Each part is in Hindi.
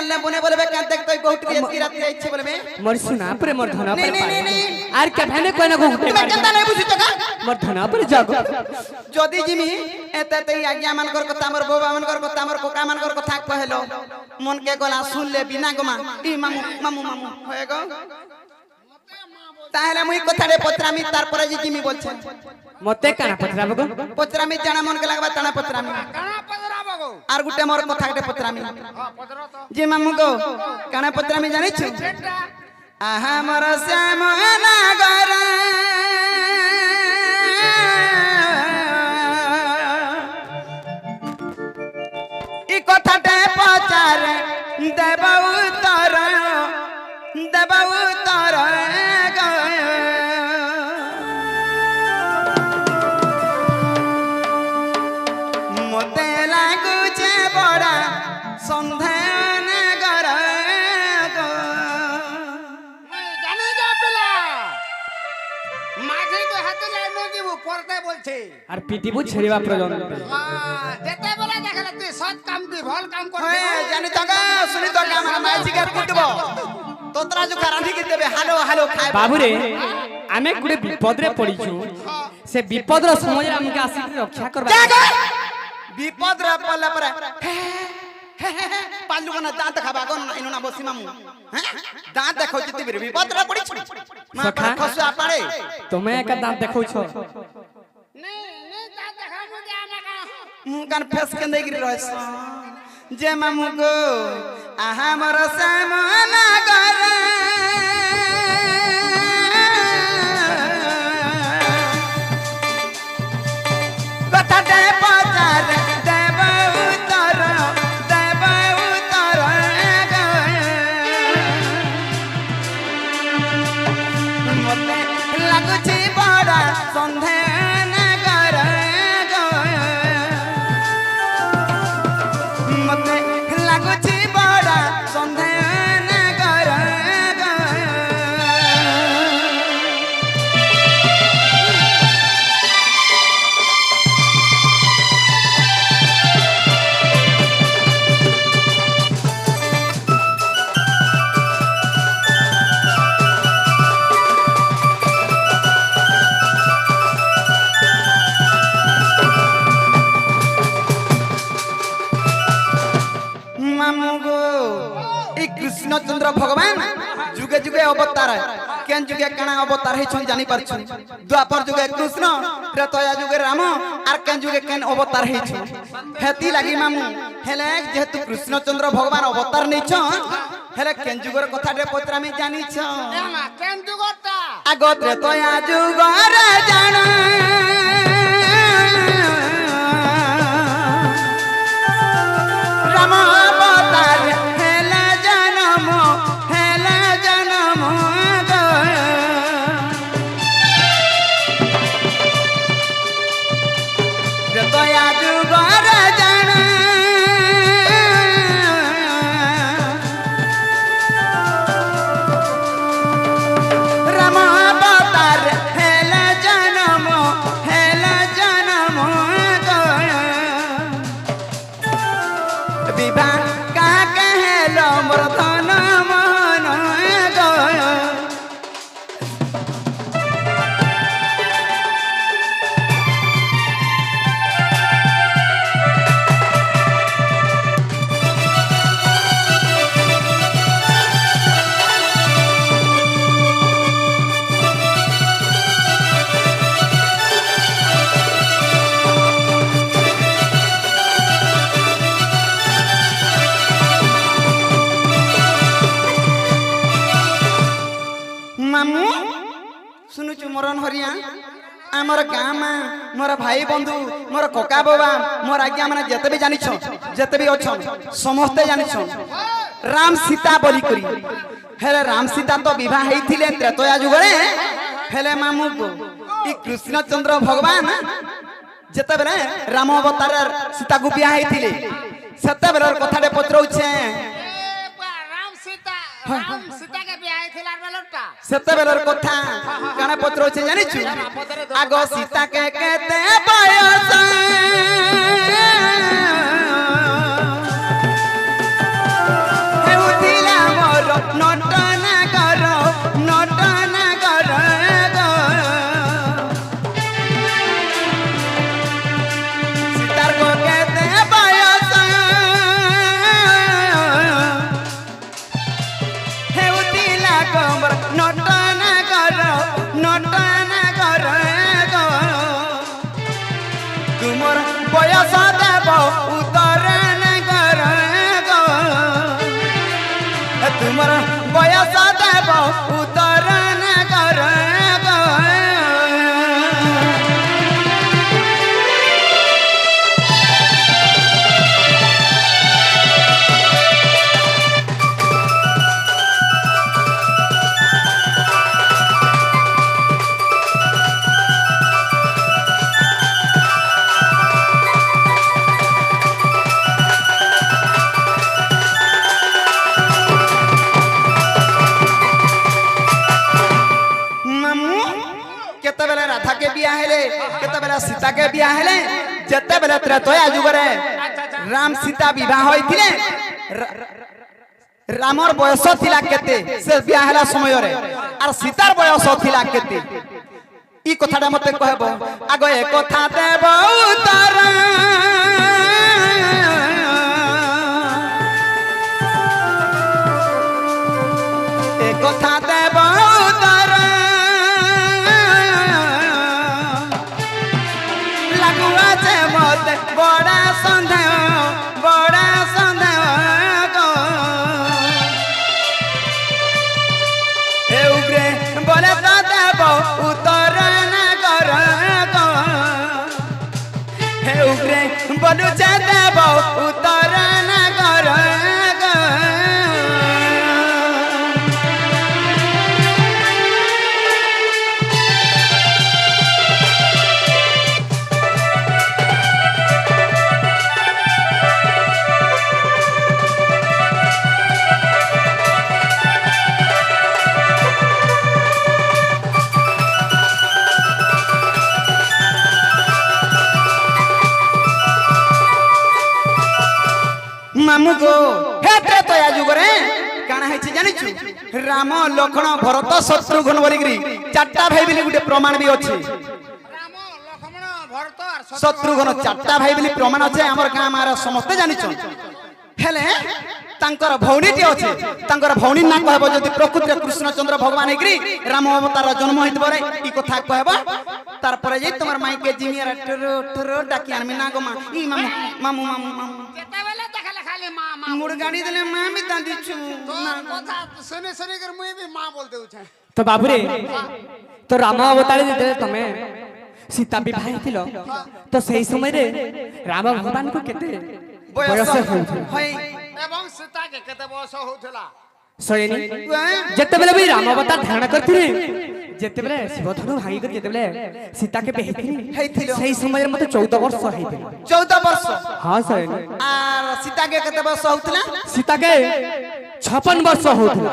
जानले बने बोलबे का देख तो बहुत के की रात आइछे बोलबे मोर सुना पर मोर धना पर नहीं आर के भने कोन को तुम केता नहीं बुझी तो का मोर धना पर जागो जदी जिमी एते ते आज्ञा मान कर कथा मोर बाबा मान कर कथा मोर कोका मान कर कथा कहलो मन के गला सुन ले बिना गमा ई मामू मामू मामू होए गो ताहले मुई कथाडे पत्रामी तार पर जी जिमी बोलछे मते काना पत्राबो गो पत्रामी जाना मन के लागबा ताना पत्रामी काना पदराबो गो आर गुटे मोर कथाडे पत्रामी हां पदरा तो जी मामू गो काना पत्रामी जानि छु छेटा आहा मोर श्याम नागर ई कथाटे पचारे देब उतर मते लागुचे बड़ा संधान कर मैं जाने जा पेला माझे को हाथ लाइनो की वो पड़ते बोलछे आर पीटीबू छेड़ीबा प्रजन हां जेते बोला देखला तू सत काम दी भल काम कर होए जानि तो का सुनि तो का हमरा माई सिगार कुटबो तोतरा जो करांधी के देबे हालो हालो खाए बाबू रे आमे गुडे विपद रे पड़ीछु से विपद रो समय रे हमके आसी रक्षा करबा विपद रे पल्ला पर पालू कना दांत खाबा गन इनो ना बसी मामू हैं दांत देखौ चिति बिरे विपद रे पड़ी मां पर खसुआ पड़े तुम्हें का दांत देखौ छ नहीं ता देखा मुझे आना का मुंह कान फेस के नहीं गिर रहस जे मामू गो आहा मोर सामना कर कथा दे पचार देब उतर मते लागुची बड़ा संधान कर मते लागुची बड़ा संधान कर मामू गो ई कृष्णचंद्र भगवान जुगे जुगे अवतार केन जुगे कणा अवतार है छन जानि परछु द्वापर जुगे कृष्ण त्रेतया जुगे राम आर केन जुगे केन अवतार है छ हेती लागि मामू हेले जेतु कृष्णचंद्र भगवान अवतार नै छ हेले केन जुगर कथा रे पत्रा में जानि छ एमा केन जुगरता आगो त्रेतया जुगर जाना राम अवतार हेला जन्म दया जुगर जाना राम अवतार हेला जन्म विवाह का कहलो मोर धन मन गय मामू सुनुचु मरन हरिया आमर गाँ में मोर भाई बंधु मोर कका बाबा मोर आज्ञा माने जते भी जानि छ जते भी अछन समस्ते जानि छ राम सीता बलि करी हेले राम सीता तो विवाह हेथिले त्रेतया जुगरे हेले मामू को ई कृष्णचंद्र भगवान जते बेले राम अवतार सीता को विवाह हेथिले सते बेलर कथाटे पत्रौछे राम सीता के बियाह थिलार बेलटा सते बेलर कथा काना पत्रौछे जानि छु आगो सीता के केते बयस हे बेले सीता के बिया हेले जते बेले त्रेतया जुगरे राम सीता विवाह होइथिले रामर बयस थिला केते से बिया हेला समय रे और सीतार बयस थिला केते ई कथाटा मते कहबो आगो ए कथा देब उतर ए कथा देब उतर लगुआ जे मते बड़ा संदेह गो हे उग्रे बोले तो देब उतर न कर गो हे उग्रे बोलू जे देब उतर न कर गो मामू को हे त्रेतया जुगरे काना है जानिछु राम लक्ष्मण भरत शत्रुघ्न बोलिग्री चारटा भाई बिली गुटे प्रमाण भी अछि राम लक्ष्मण भरत और शत्रुघ्न चारटा भाई बिली प्रमाण अछि हमर गां मारा समस्त जानिछु हेले तांकर भौणीटी अछि तांकर भौणी ना कहबो जदि प्रकृति कृष्णचंद्र भगवान हेग्री राम अवतार जन्म होइतबो रे ई कथा कहबो तार परे जे तमर माई के जिमिया ठरो ठरो डाकी आनमी ना गो मा ई मामू मामू मामू मामू जेते बेले देखले खाली मां मुड़ गाड़ी देले मां भी दादी छु तो कथा सुने सुने कर मुई भी मां बोल देउ छै तो बाबू रे तो राम अवतार जे तमे सीता विवाह थिलो तो सही समय रे राम भगवान को केते बयस होउथि होय एवं सीता के केते बयस होउथला सयनी जते बेले भी राम अवतार धारण करथिले जते बेले शिवधनु भाई कर जते बेले सीता के हेथिलो सही समय रे मते 14 वर्ष हेथिले 14 वर्ष हां सयनी आर सीता के कते वर्ष होतला सीता के 56 वर्ष होतला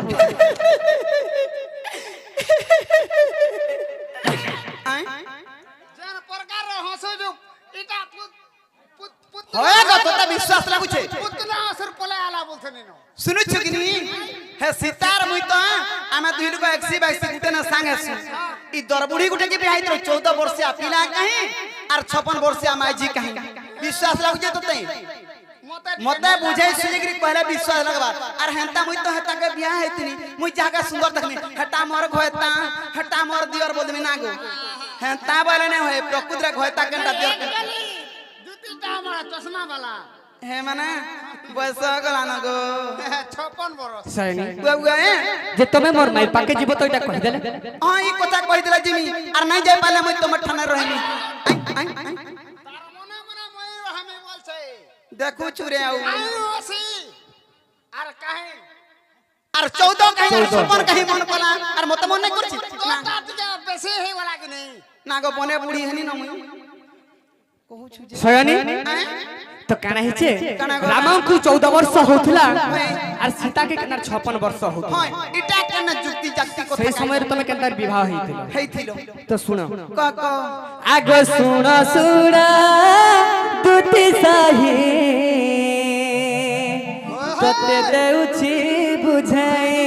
जन प्रकार रे हंसो जो इटा होय गो तोता विश्वास लागु छे पुतना असर पले आला बोलथनी नो सुनु छु कि नी हे सीतार मुई तो आमे दुई लोग 122 गुटे ना संगे छु ई दरबुढ़ी गुटे के बियाह तो 14 वर्षिया पिला कहीं और 56 वर्षिया माईजी कहीं विश्वास लागु छे तोते मते बुझाई सुजगिरी पहले विश्वास लगबा और हेंता मुई तो हेता के बियाह हेतनी मुई जागा सुंदर देखनी हटा मोर घोयता हटा मोर दियर बोलमी ना गो हेंता बोले ने होय प्रकृति रे घोयता केनटा दियर जुतीटा हमरा चश्मा वाला हे माने बयस गला न गो 56 बरस सयनी बुआ जे तमे मोर माई पाके जीव तो इटा कहि देले हां ई कथा कहि देला जिमी और नहीं जाय पाले मुई तो मठना रहनी तार मने मने मई हमें बोल छै देखू छुरे आउ आयुसी आर काहे और 14 कहीं 56 कहीं मन पला और मत मन नहीं करछि तो तात के बेसी हे वाला कि नहीं ना गो बने बुढ़ी हनी न मुई कहू छु जे सयनी तो काना हिचे राम को 14 वर्ष होथला और सीता के केना 56 वर्ष होथला हां इटा केना जुक्ति जाक्ति कथा सही समय रे तमे केनता विवाह हेथिलो हेथिलो तो सुनो क आगो सुनो सुना दुटी साही तते देउछि बुझाई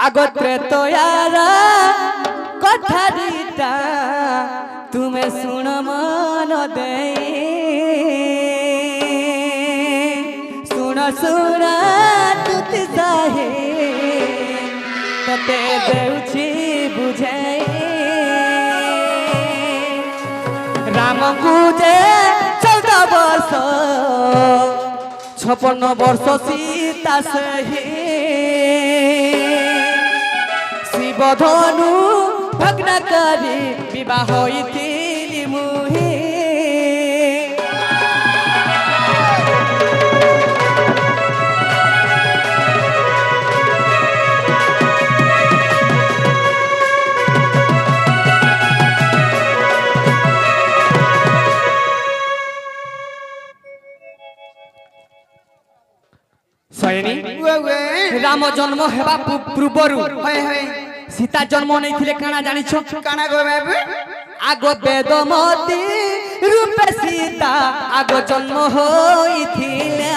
आगो त्रेतयारा कथारीटा तुम्हें सुन मन दे सुन सुना तुत साहे तते देउछि बुझाई राम पूजे 14 वर्ष 56 वर्ष सीता सही शिवधनु भग्न करी विवाह होइथिली मुहि सयनी राम जन्म हेबा पूर्वरु हाय हाय সীতা জন্ম নেইছিলে কানা জানিছ কানা গো বাবু আগ বেদমতি রূপে সীতা আগ জন্ম হইଥିଲା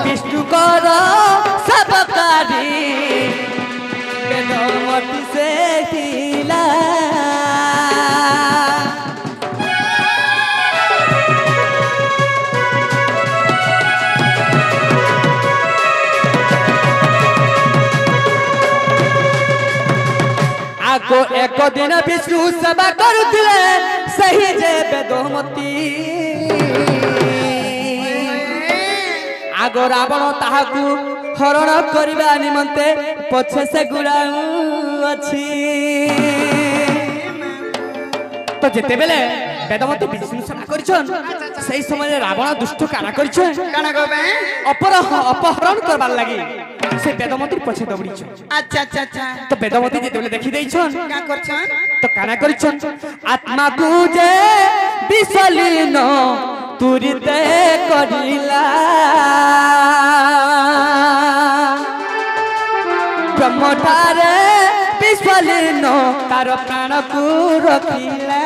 বিষ্ণুকর সবকারী বেদমতি সে ଥିଲା आगो एक दिन विष्णु सेवा करुथिले सही जे बेदमती आगो रावण ताहाकू हरण करबा निमंते पछे से गुड़ाऊ अछि तो जेते बेले बेदमती विष्णु सेवा करछन सही समय रावण दुष्ट काना करछन काना गो बे अपहरण करबार लागि से बेदमती पछे दौड़ीछ अच्छा अच्छा अच्छा तो बेदमती जेते बेले देखि दैछन का करछन तो काना करछन आत्मा को जे विसलीन तुरिते करिला ब्रह्मठारे विसलीन तार प्राण को रखिला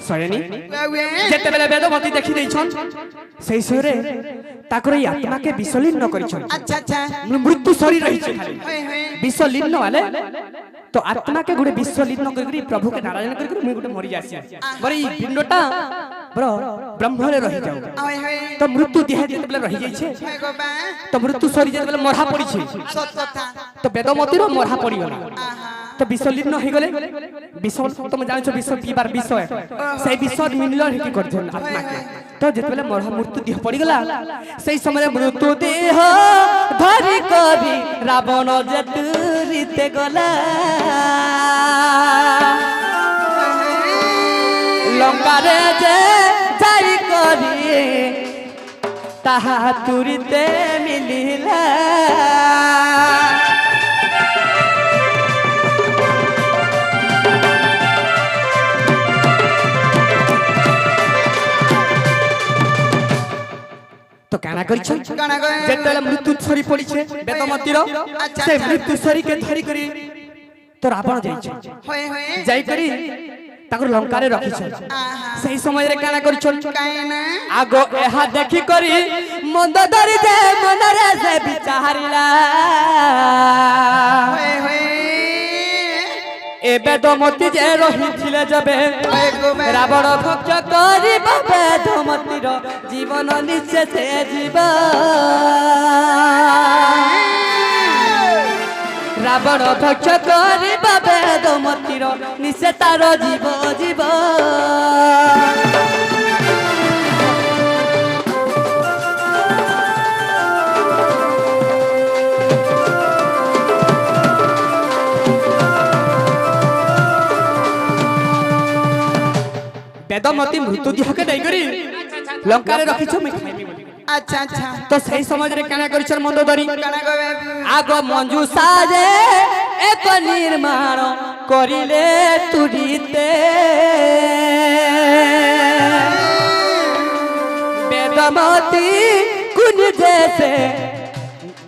सरेनी जेते बेले बेदमती देखि दैछन सेही सरे ताकर ई आत्मा के विसलीन न करिछन अच्छा अच्छा मृत्यु शरीर रही छै खाली होय होय विसलीन वाले तो आत्मा के गुडे विसलीन करी प्रभु के नारायण करी मुई गुडे मरि जासी बरे ई पिंडटा ब्रो ब्रह्म रे रही जाऊ होय होय तो मृत्यु देह जेते बेले रही जाई छै होय गो बे तो मृत्यु शरीर जेते बेले मरहा पड़ी छै सत कथा तो बेदमती रो मरहा पड़ी गला आहा तो विसलीन हो गले विष तुम जानो विष पीबार विष से विष मिलल हेकी करछन आत्मा के तो जेतबेले मरहा मृत्यु देह पड़ी गला सही समय मृत्यु देह धरि करी रावण जतुरिते गला लंका रे जे जाई करी ताहा तुरिते मिलिला तो काना करिछन काना गो जेतेले मृत्यु छरी पड़ी छे बेदमतीर अच्छा, से अच्छा। मृत्यु छरी के धरी करी तो रावण जाई छे होय होय जाई करी ताकर लंका रे रखी छे आहा सही समय रे काना करिछन कायना आगो एहा देखि करी मंद धरि जे मनरे से विचारिला होय होय ए बेदमती जे रहिथिले जबे होय गो बे रावण भक्ष करी बेदमतीर जीवन निश्चय से जीव रावण भक्ष करी बेदमतीर निश्चय तार जीव जीव बेदमती मृत्यु देह के नहीं करी लंका रे रखी छ मैं खाइबी बोली अच्छा अच्छा तो सही समय रे काना करिछन मंदोदरी काना गो बे आग मंजू साजे एक निर्माण करिले तुरिते बेदमती कुन जैसे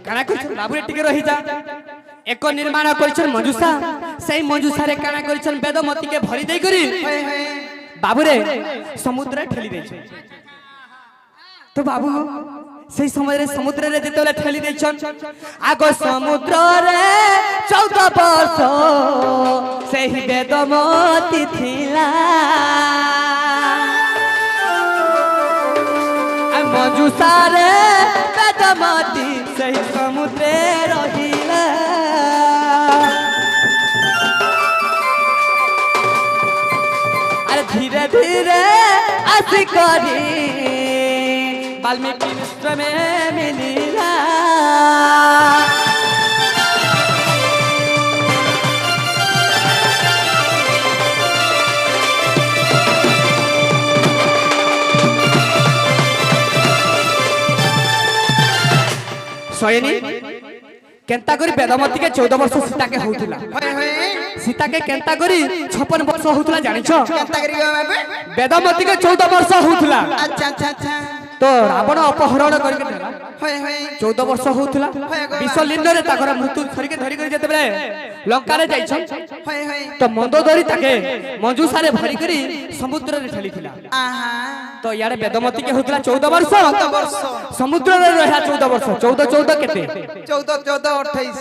काना करिछन बाबू टिके रही जा एक निर्माण करिछन मंजूसा सही मंजूसा रे काना करिछन बेदमती के भरी देई करी होय होय बाबू रे समुद्र ठेली दे तो बाबू से समय रे समुद्र रे जेतले ठेली देछन आगो समुद्र रे 14 वर्ष सेही बेदमती थिला आ मंजूसा रे बेदमती सेही समुद्र रहिला अरे धीरे धीरे आसी करी वाल्मीकि मिश्र में मिलिला ସୟନୀ କେନ୍ତା କରି ବେଦମତୀ କେ 14 ବର୍ଷ ସୀତା କେ ହଉଥିଲା होय होय सीता के केंता करी 56 वर्ष होतला जानिछ केनता करी गो बाबू वेदमती के 14 वर्ष होतला अच्छा अच्छा अच्छा तो रावण अपहरण करके देला होय होय 14 वर्ष होतला विषलिन्न रे ताकर मृत्यु धरि के जेते बेले लंका रे जाइछ होय होय तो मंदोदरी ताके मंजूसा रे भरी करी समुद्र रे ठेलीथिला आहा तो यारे वेदमती के होतला 14 वर्ष 14 वर्ष समुद्र रे रहला 14 वर्ष 14 केते 14 14 28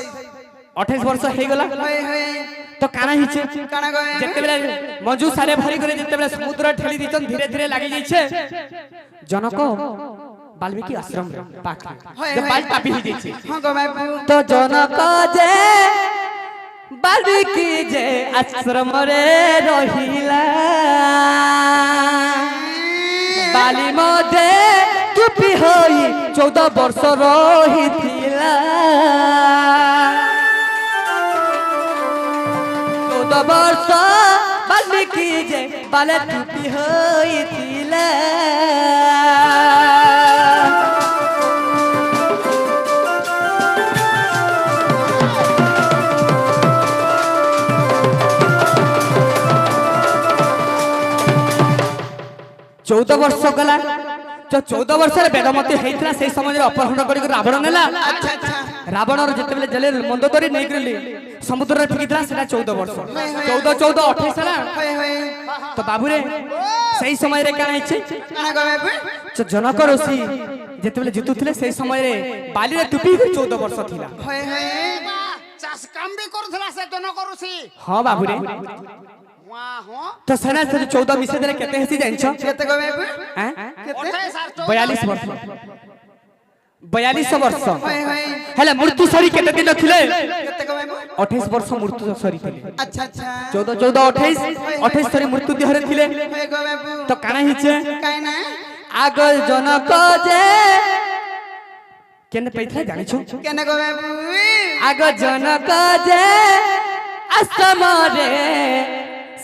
28 वर्ष हे गला होय होय तो काना हिचे काना गो जेते बेले मंजू सारे भरी करे जेते बेले समुद्र ठेली दिचन धीरे धीरे लागि जाइछे जनक वाल्मीकि आश्रम रे पाख जे बाल टापी हि जाइछे हां गो बाबू तो जनक जे वाल्मीकि जे आश्रम रे रहिला बाली मधे चुपी होई 14 वर्ष रहिथिला 14 वर्ष वाल्मीकि जे बाले चुपी होइथिला चौदह वर्ष गला जो 14 वर्ष वेदमती होता से समय अपहरण कर रावण नेला अच्छा अच्छा रावण जिते जेल मंदोदरी नहीं गली समुद्र फिकिला से 14 वर्ष 14 14 28 है होय होय तो बाबू रे सही समय रे काना इच्छे काना गो बाबू जो जनक ऋषि जिते जितुले से समय रे बाली रे टुपी 14 वर्ष थिला होय होय চাষ কাম বি করুছলা সে জন করুছি हां बाबू रे वाह हो तो सेना से 14 मिसे देले केते हेसी जानछो केते गो बाबू हैं केते 42 वर्ष 42 वर्ष होय होय हेले मृत्यु सरी केते दिन थिले केते गो बाबू 28 वर्ष मृत्यु सरी थिले अच्छा अच्छा 14 14 28 28 सरी मृत्यु देहरे थिले होय गो बाबू तो काना हिचे काई ना आग जनक जे केने पैथले जानिछो केने गो बाबू आग जनक जे आश्रम रे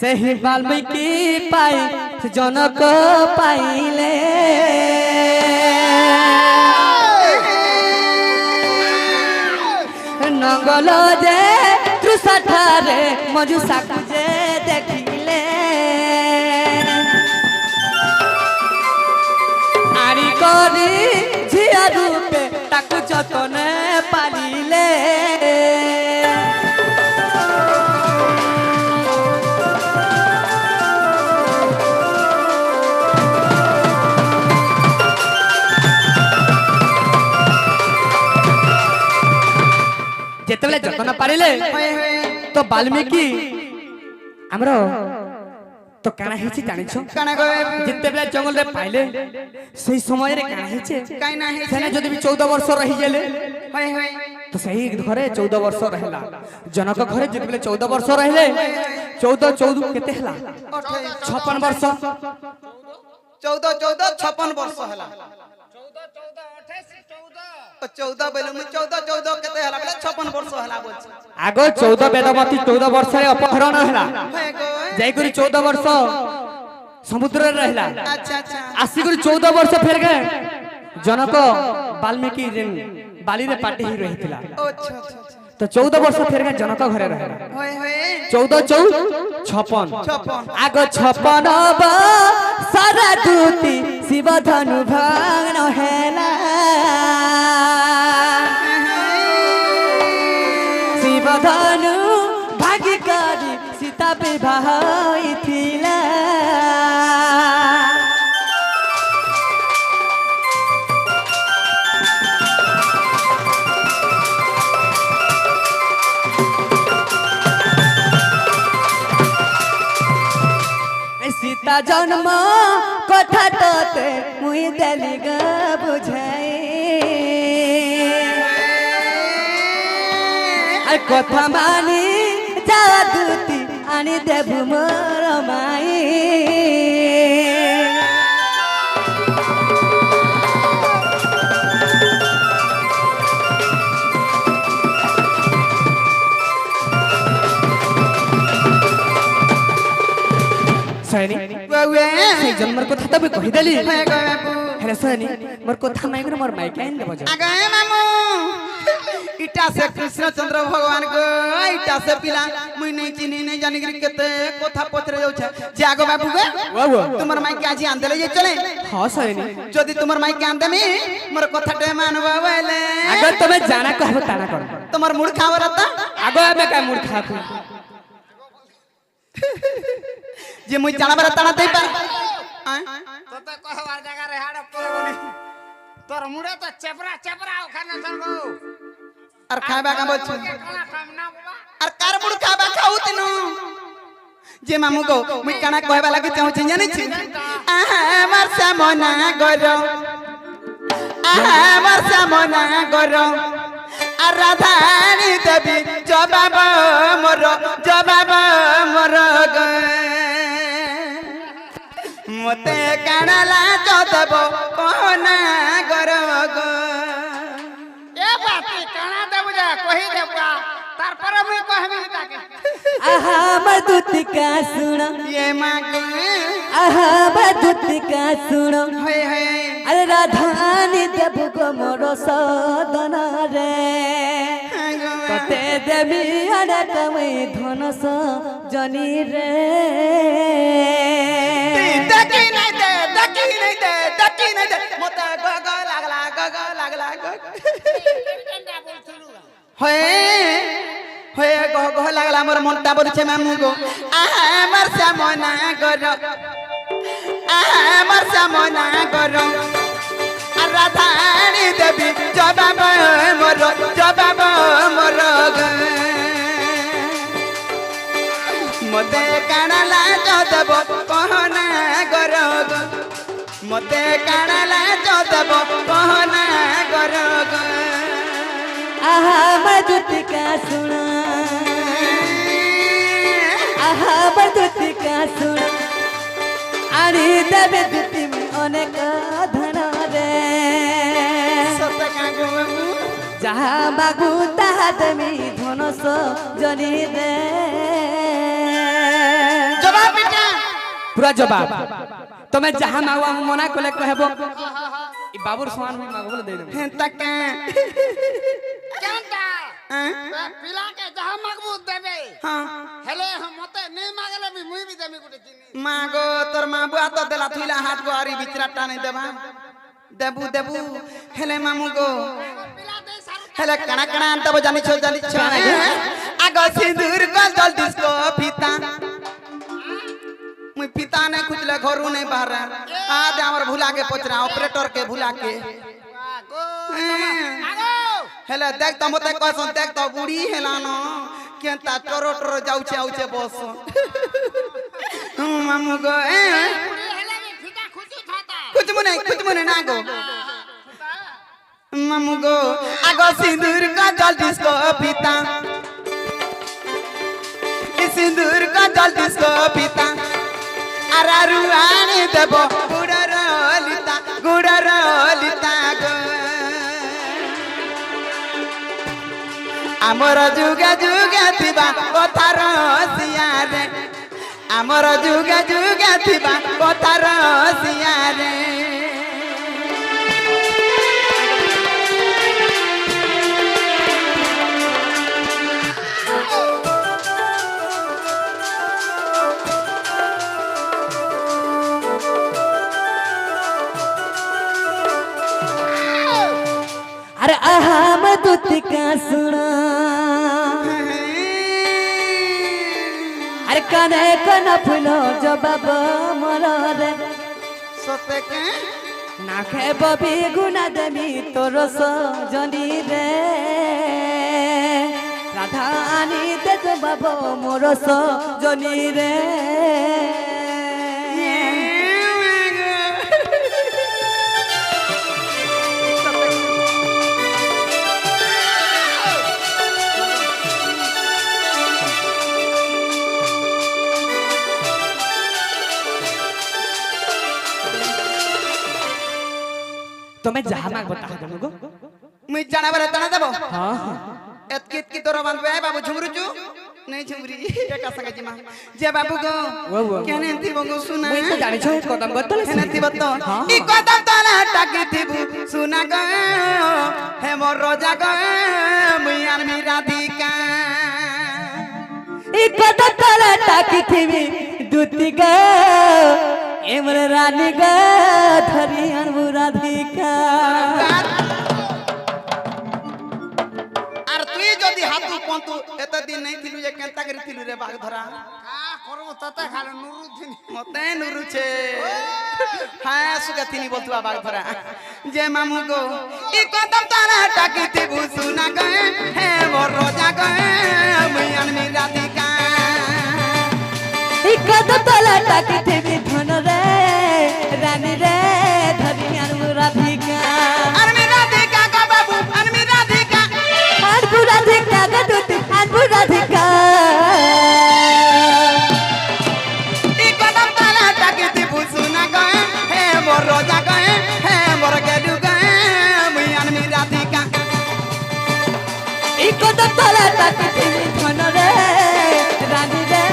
सही वाल्मीकि पाई जनक पाइले नंगल जे त्रिशठारे मजुसा जे देखिले आरी करी झिया रूपे ताकु जतने पालिले जेतेबेले जतन पारिले होय होय तो वाल्मीकि हमरो तो काना हेछि जानिछो काना गो बाबू जेतेबेले जंगल रे पाइले सही समय रे काना हेछि काई ना है सेना जदि भी 14 वर्ष रहि गेले होय होय तो सही घरे 14 वर्ष रहला जनक घरे जेतेबेले 14 वर्ष रहले 14 14 केते हला 56 वर्ष 14 14 56 वर्ष हला 14 बेले मु 14 14 केते हला बेले 56 वर्ष हला बोल आगो 14 वेदमती 14 वर्ष रे अपहरण हला होय गो जाई करी 14 वर्ष समुद्र रे रहला अच्छा अच्छा आसी करी 14 वर्ष फेर गए जनक वाल्मीकि जिन बाली रे पाटी ही रहितला अच्छा अच्छा तो 14 वर्ष फेर गए जनक घरे रहला होय होय 14 14 56 56 आगो 56 सारा दूती शिव धनु भग्न हेला शिव धनु भागी करी सीता विवाह होइथिला सीता जन्म कथा तते मुई देली ग बुझाई आ कथा मानी जादूती आनी देबु मोर माई सैनी बाबू से जन्मर कथा तबे कहि देली होय गो बाबू हेले सोनी मोर कथा माइक रे मोर माइक आइन देबो जो आगे मामू इटा से कृष्ण चंद्र भगवान को इटा से पिला मुई नहीं चिनी नहीं जानी कि केते कथा पत्रे जाउ छे जे आगो बाबू गे वाओ तुमर माइक आज आंदले जे चले हां सोनी जदी तुमर माइक आंदेमी मोर कथा टे मानबा बेले अगर तमे जाना कहबो ताना कर तुमर मुड़ खावरता आगो एबे का मूर्ख खाकू जे मुई जाना बरा ताना देई पा तो कहवार जगह रे हाड़ पड़बनी तोर मुड़े तो चपरा चपरा ओखाने संगो और खाबा का बोछ काना काम ना बाबा और कार मुड़ खाबा खाऊ तिनु जे मामू को मुई काना कहबा लागि चाहू छी जानि छी हमर सामना गरो हमर सामना गरो आराधानी देवी जबाब मोर गे मते कानाला चदब कहना गरो गो ए बाती काना देबु जा कहि देबा तार पर मुई कहबी ताके आहा मधुतिका सुन ये मागो आहा मधुतिका सुन हे हे अरे राधानी देबु गो मोर सदन रे कते देवी अरे कमै धनस जनी रे दकी नहीं दे मते गग लागला केंदा बोलथुलु हे गग लागला मोर मनटा बोलछे मामू गो हमर सामना करो राधानी देवी जबाब मोर गे मते कानाला चदब कहना गरो गो मते कानाला चदब कहना गरो गो आहा मधुतिका सुन आहा मधुतिका सुन आनी देवी दुति अनेक धन रे सत कागो बाबू जहा मागु ताहा देमी धनस जनी रे जवाब बेटा पूरा जवाब तमे जहा मागवा हम मना कोले कहबो ई बाबूर समान भी मागबो दे देबो हे तक केंदा पिला के जहां मगबूत देबे हां हेले हम मते नहीं मागले भी मुई भी देमी गुटे चिनी मागो तोर माँ बुआ तो देला थुइला हाथ गो आरी बिचरा टाने देबा देबू हेले मामू गो पिला दे सारू हेले कणा अंतबो जानि छो आगो सिंदूर को जल डिस्को फीता मुई पिता ने खुजले घरू नहीं बाहर आज हमर भुला के पचरा ऑपरेटर के भुला के गो आगो हेले देख त मते कहसन देख त बुढ़ी हेला न केंता टोरो जाउछे आउछे बस मामू गो हेले में फिटा खुची खाता कुछ मुने ना गो मामू गो आगो सिंदूर का जल डिस्को फीता सिंदूर का जल डिस्को फीता आरारुआनी देबो गुडर लिता गो आमर जुगे थिबा कथार सियारे आमर जुगे थिबा कथार सियारे अरे आहा मधुतिका सुन अरे कने कन फुलो जबाब मोर रे सते के नाखे बबी गुना देमी तोर सजनी रे राधानी दे जबाब मोर सजनी रे तुम्हें जहाँ मांग बता दो गो मुई जाना बरे तना देबो हाँ एतकी तोरा बांधबे बाबू झुमरू चू नहीं छुरी एका संगे जिमा जे बाबू गो केने थिबो गो सुना मुई तो जानि छ कदम बतल केने थिबो तो ई कदम तारा टाकी थिबु सुना गो हे मोर रोजा गो मुई आनमी राधिका ई कदम तारा टाकी थिबी दूती ग एमर रानी ग धरी अनबु राधिका आर तुई जदी हातु पंतु एत दिन नहीं थिलु जे केनता करी थिलु रे बाग धरा का करबो तते खाले नुरु थिनी मते नुरु छे हां सुगा थिनी बोलतुआ बाग धरा जे मामू गो ई कदम तारा टाकी थिबु सुना गए हे मोर रोजा गए मुई अनमी राधिका ई कदम तारा टाकी थिबी धन रे रानी रे धरी अनबु राधिका अनमी राधिका का बाबू अनमी राधिका अनबु राधिका ग दूती अनबु राधिका ई कदम तारा टाकी थिबु सुना गए हे मोर रोजा गए हे मोर गेडू गए मुई अनमी राधिका ई कदम तारा टाकी थिबी धन रे रानी रे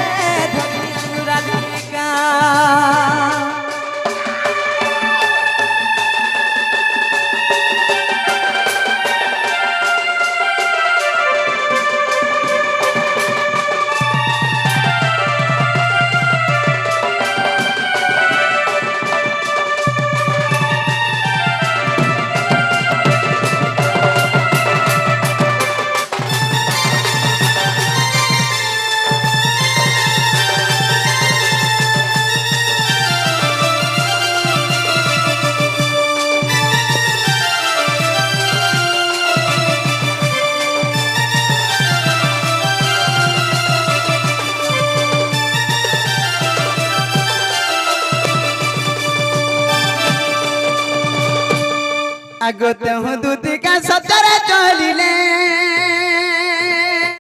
धरी अनबु राधिका আগতে হুদুতি কা সতরে চলিলে